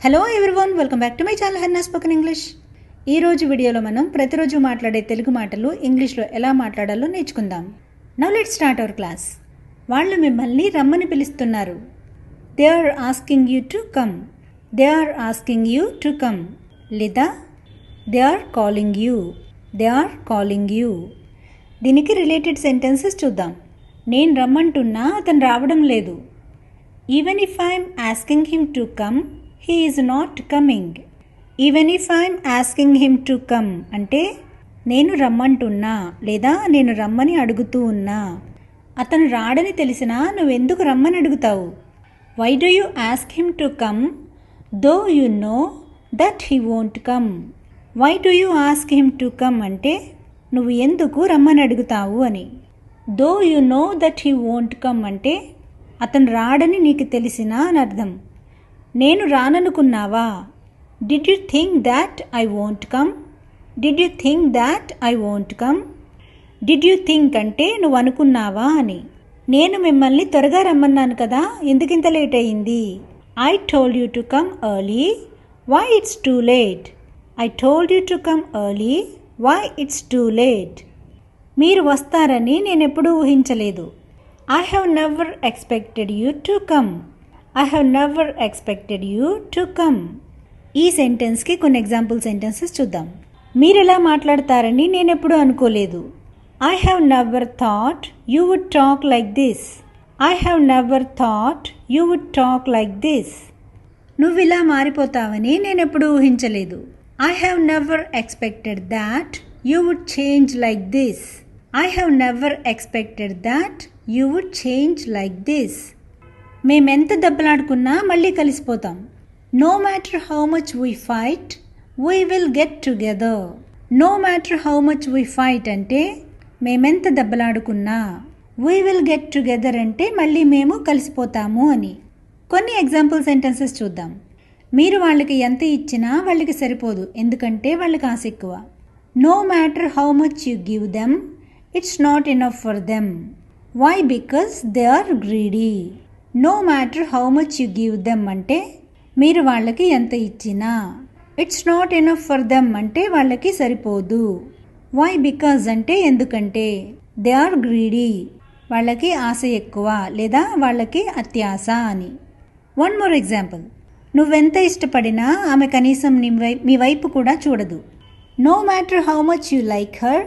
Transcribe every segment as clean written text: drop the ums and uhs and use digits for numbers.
Hello everyone, welcome back to my channel Hannah spoken English. ఈ రోజు వీడియోలో మనం ప్రతిరోజు మాట్లాడే తెలుగు మాటలు ఇంగ్లీష్లో ఎలా మాట్లాడాలో నేర్చుకుందాం. Now let's start our class. వాళ్ళు మిమ్మల్ని రమ్మని పిలుస్తున్నారు. They are asking you to come. They are asking you to come. లేదా they are calling you. They are calling you. దీనికి రిలేటెడ్ సెంటెన్సెస్ చూద్దాం. నేను రమ్మంటున్నా అతను రావడం లేదు. Even if I'm asking him to come, he is not coming. Even if I'm asking him to come అంటే నేను రమ్మంటున్నా లేదా నేను రమ్మని అడుగుతూ ఉన్నా. అతను రాడని తెలిసినా నువ్వెందుకు రమ్మని అడుగుతావు? Why do you ask him to come though you know that he won't come? Why do you ask him to come అంటే నువ్వు ఎందుకు రమ్మని అడుగుతావు అని. Though you know that he won't come అంటే అతను రాడని నీకు తెలిసినా అని అర్థం. నేను రాననుకున్నావా? Did you think that I won't come? Did you think that I won't come? Did you think అంటే నువ్వు అనుకున్నావా అని. నేను మిమ్మల్ని త్వరగా రమ్మన్నాను కదా, ఎందుకింత లేట్ అయింది? I told you to come early, why it's too late? I told you to come early, why it's too late? మీరు వస్తారని నేనెప్పుడూ ఊహించలేదు. I have never expected you to come. I have never expected you to come. ఈ సెంటెన్స్కి కొన్ని example sentences చూద్దాం. మీరు ఎలా మాట్లాడతారని నేను ఎప్పుడూ అనుకోలేదు. I have never thought you would talk like this. I have never thought you would talk like this. నువ్వు ఇలా మారిపోతావని నేను ఎప్పుడూ ఊహించలేదు. I have never expected that you would change like this. I have never expected that you would change like this. మేమెంత దెబ్బలాడుకున్నా మళ్ళీ కలిసిపోతాం. No matter how much we fight, we will get together. No matter how much we fight అంటే మేమెంత దెబ్బలాడుకున్నా. We will get together అంటే మళ్ళీ మేము కలిసిపోతాము అని. కొన్ని ఎగ్జాంపుల్ సెంటెన్సెస్ చూద్దాం. మీరు వాళ్ళకి ఎంత ఇచ్చినా వాళ్ళకి సరిపోదు, ఎందుకంటే వాళ్ళకి ఆశ ఎక్కువ. No matter how much you give them, it's not enough for them. Why? Because they are greedy. No matter how much you give them అంటే మీరు వాళ్ళకి ఎంత ఇచ్చినా. It's not enough for them అంటే వాళ్ళకి సరిపోదు. వై? బికాజ్ అంటే ఎందుకంటే. దే ఆర్ గ్రీడీ వాళ్ళకి ఆశ ఎక్కువ లేదా వాళ్ళకి అత్యాశ అని. One more example. నువ్వెంత ఇష్టపడినా ఆమె కనీసం మీ వైపు కూడా చూడదు. No matter how much you like her,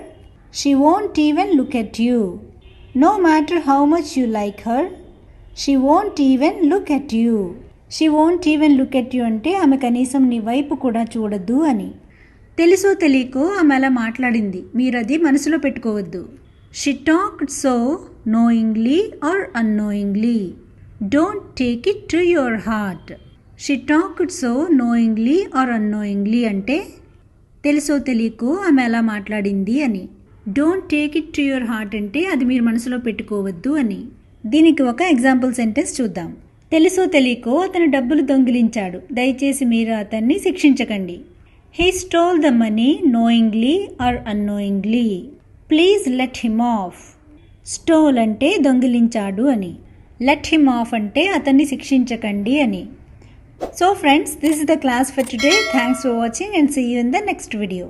she won't even look at you. No matter how much you like her, she won't even look at you. She won't even look at you అంటే ఆమె కనీసం నీ వైపు కూడా చూడద్దు అని. తెలుసో తెలియకో ఆమె అలా మాట్లాడింది, మీరు అది మనసులో పెట్టుకోవద్దు. She talked so knowingly or annoyingly. Don't take it to your heart. She talked so knowingly or annoyingly అంటే తెలుసో తెలియకో ఆమె అలా మాట్లాడింది అని. Don't take it to your heart అంటే అది మీరు మనసులో పెట్టుకోవద్దు అని. దీనికి ఒక ఎగ్జాంపుల్ సెంటెన్స్ చూద్దాం. తెలుసో తెలియకో అతను డబ్బులు దొంగిలించాడు, దయచేసి మీరు అతన్ని శిక్షించకండి. He stole the money knowingly or unknowingly. Please let him off. Stole అంటే దొంగిలించాడు అని. లెట్ హిమ్ ఆఫ్ అంటే అతన్ని శిక్షించకండి అని. So friends, this is the class for today. Thanks for watching and see you in the next video.